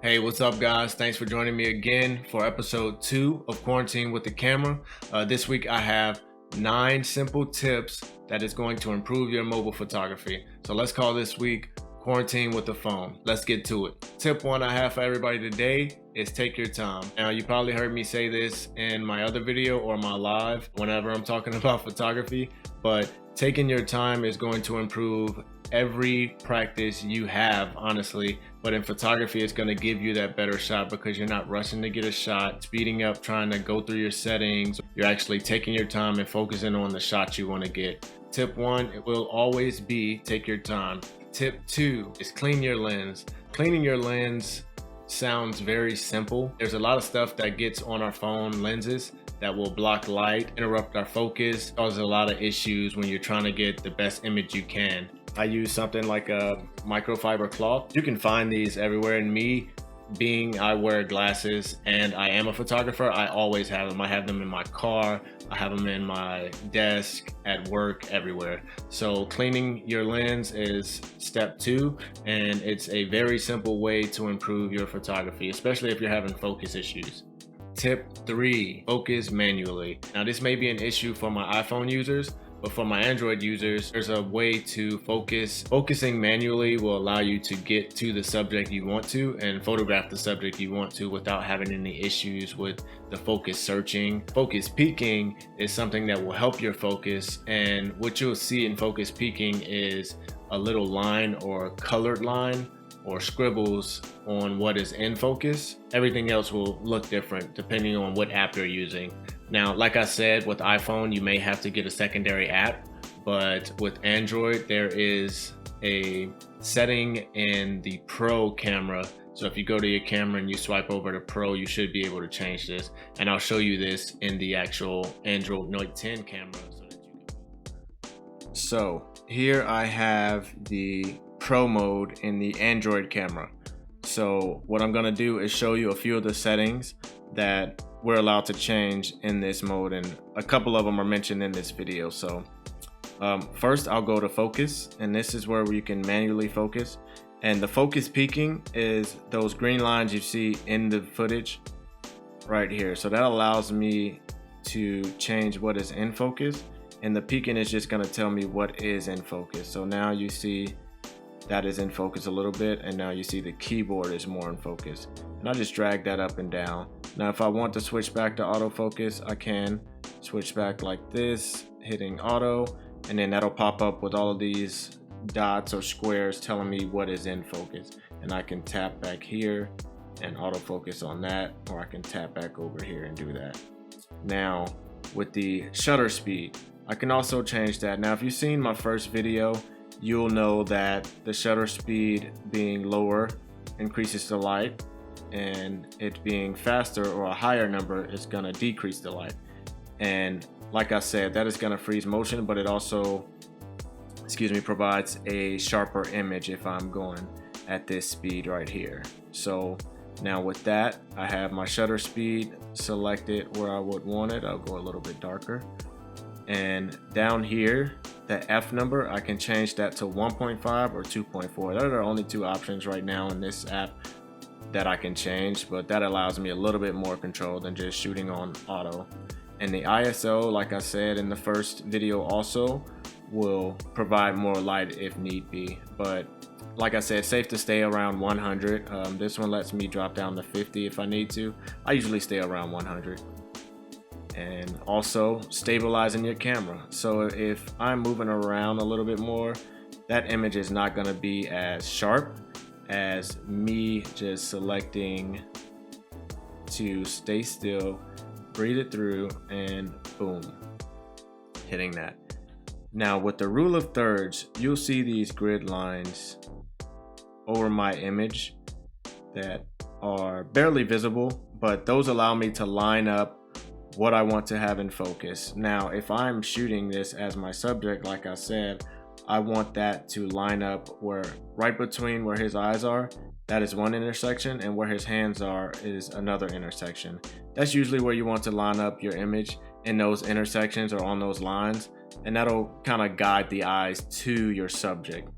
Hey, what's up, guys? Thanks for joining me again for episode 2 of Quarantine with the Camera. This week I have 9 simple tips that is going to improve your mobile photography. So let's call this week Quarantine with the Phone. Let's get to it. Tip 1 I have for everybody today is take your time. Now, you probably heard me say this in my other video or my live whenever I'm talking about photography, but taking your time is going to improve every practice you have, honestly. But in photography, it's going to give you that better shot because you're not rushing to get a shot, speeding up, trying to go through your settings. You're actually taking your time and focusing on the shot you want to get. Tip 1, it will always be take your time. Tip 2 is clean your lens. Cleaning your lens sounds very simple. There's a lot of stuff that gets on our phone lenses that will block light, interrupt our focus, cause a lot of issues when you're trying to get the best image you can. I use something like a microfiber cloth. You can find these everywhere, and me being I wear glasses and I am a photographer, I always have them. I have them in my car, I have them in my desk, at work, everywhere. So cleaning your lens is step 2, and it's a very simple way to improve your photography, especially if you're having focus issues. Tip 3, focus manually. Now, this may be an issue for my iPhone users, but for my Android users, there's a way to focus. Focusing manually will allow you to get to the subject you want to and photograph the subject you want to without having any issues with the focus searching. Focus peaking is something that will help your focus, and what you'll see in focus peaking is a little line or colored line or scribbles on what is in focus. Everything else will look different depending on what app you're using. Now, like I said, with iPhone, you may have to get a secondary app, but with Android, there is a setting in the Pro camera. So if you go to your camera and you swipe over to Pro, you should be able to change this. And I'll show you this in the actual Android Note 10 camera. So here I have the Pro mode in the Android camera. So what I'm gonna do is show you a few of the settings that we're allowed to change in this mode, and a couple of them are mentioned in this video. So first I'll go to focus, and this is where you can manually focus. And the focus peaking is those green lines you see in the footage right here. So that allows me to change what is in focus, and the peaking is just gonna tell me what is in focus. So now you see that is in focus a little bit, and now you see the keyboard is more in focus, and I just drag that up and down. Now if I want to switch back to autofocus, I can switch back like this, hitting auto, and then that'll pop up with all of these dots or squares telling me what is in focus, and I can tap back here and autofocus on that, or I can tap back over here and do that. Now with the shutter speed, I can also change that. Now if you've seen my first video, you'll know that the shutter speed being lower increases the light, and it being faster or a higher number is going to decrease the light. And like I said, that is going to freeze motion, but it also, provides a sharper image if I'm going at this speed right here. So now with that, I have my shutter speed selected where I would want it. I'll go a little bit darker. And down here, the F number, I can change that to 1.5 or 2.4. Those are only 2 options right now in this app that I can change, but that allows me a little bit more control than just shooting on auto. And the ISO, like I said in the first video, also will provide more light if need be. But like I said, safe to stay around 100. This one lets me drop down to 50 if I need to. I usually stay around 100. And also stabilizing your camera. So if I'm moving around a little bit more, that image is not going to be as sharp as me just selecting to stay still, breathe it through, and boom, hitting that. Now with the rule of thirds, you'll see these grid lines over my image that are barely visible, but those allow me to line up what I want to have in focus. Now if I'm shooting this as my subject, like I said, I want that to line up where right between where his eyes are, that is one intersection, and where his hands are is another intersection. That's usually where you want to line up your image, in those intersections or on those lines, and that'll kind of guide the eyes to your subject.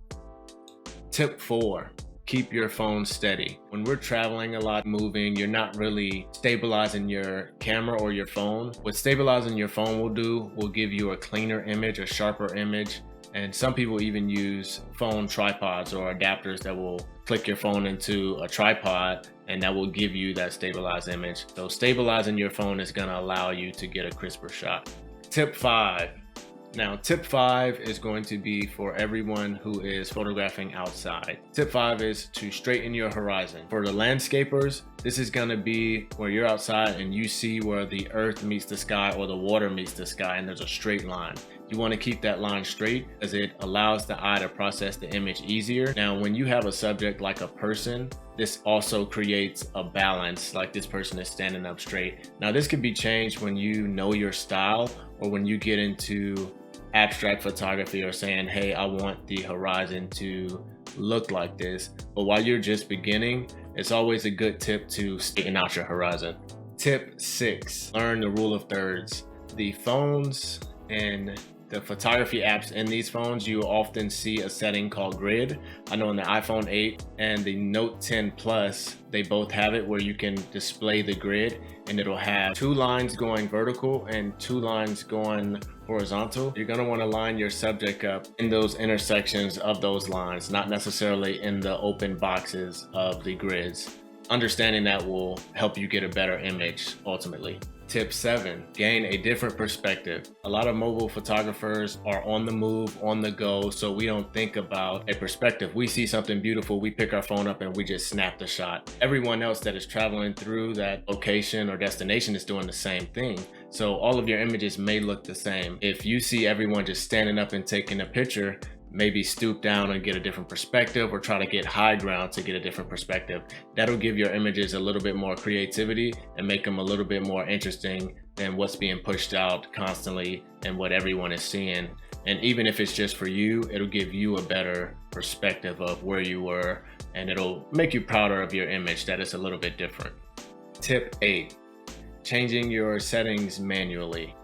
Tip 4, keep your phone steady. When we're traveling a lot, moving, you're not really stabilizing your camera or your phone. What stabilizing your phone will give you a cleaner image, a sharper image. And some people even use phone tripods or adapters that will click your phone into a tripod, and that will give you that stabilized image. So stabilizing your phone is gonna allow you to get a crisper shot. Tip 5. Now, tip 5 is going to be for everyone who is photographing outside. Tip 5 is to straighten your horizon. For the landscapers, this is gonna be where you're outside and you see where the earth meets the sky or the water meets the sky, and there's a straight line. You want to keep that line straight as it allows the eye to process the image easier. Now, when you have a subject like a person, this also creates a balance, like this person is standing up straight. Now, this could be changed when you know your style or when you get into abstract photography or saying, hey, I want the horizon to look like this. But while you're just beginning, it's always a good tip to straighten out your horizon. Tip 6, learn the rule of thirds. The phones and the photography apps in these phones, you often see a setting called grid. I know in the iPhone 8 and the Note 10 Plus, they both have it where you can display the grid and it'll have 2 lines going vertical and 2 lines going horizontal. You're gonna wanna line your subject up in those intersections of those lines, not necessarily in the open boxes of the grids. Understanding that will help you get a better image ultimately. Tip 7, gain a different perspective. A lot of mobile photographers are on the move, on the go, so we don't think about a perspective. We see something beautiful, we pick our phone up and we just snap the shot. Everyone else that is traveling through that location or destination is doing the same thing. So all of your images may look the same. If you see everyone just standing up and taking a picture, maybe stoop down and get a different perspective, or try to get high ground to get a different perspective. That'll give your images a little bit more creativity and make them a little bit more interesting than what's being pushed out constantly and what everyone is seeing. And even if it's just for you, it'll give you a better perspective of where you were, and it'll make you prouder of your image that it's a little bit different. Tip 8, changing your settings manually.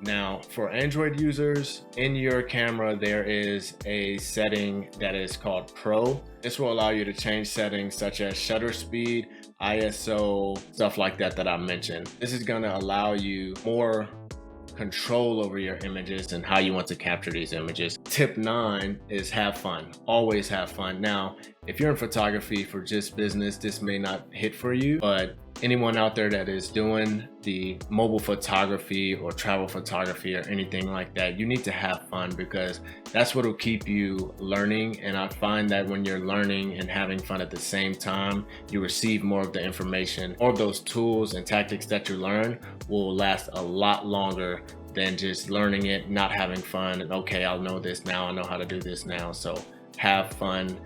Now, for Android users, in your camera, there is a setting that is called Pro. This will allow you to change settings such as shutter speed, ISO, stuff like that I mentioned. This is gonna allow you more control over your images and how you want to capture these images. Tip 9 is have fun. Always have fun. Now, if you're in photography for just business, this may not hit for you, but anyone out there that is doing the mobile photography or travel photography or anything like that, you need to have fun, because that's what will keep you learning. And I find that when you're learning and having fun at the same time, you receive more of the information, or those tools and tactics that you learn will last a lot longer than just learning it, not having fun, and okay, I'll know this now, I know how to do this now. So have fun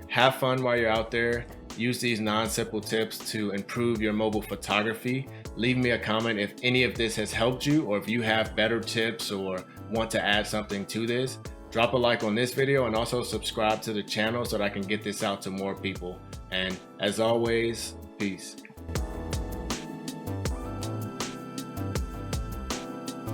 while you're out there. Use these non-simple tips to improve your mobile photography. Leave me a comment if any of this has helped you, or if you have better tips or want to add something to this. Drop a like on this video and also subscribe to the channel so that I can get this out to more people. And as always, peace.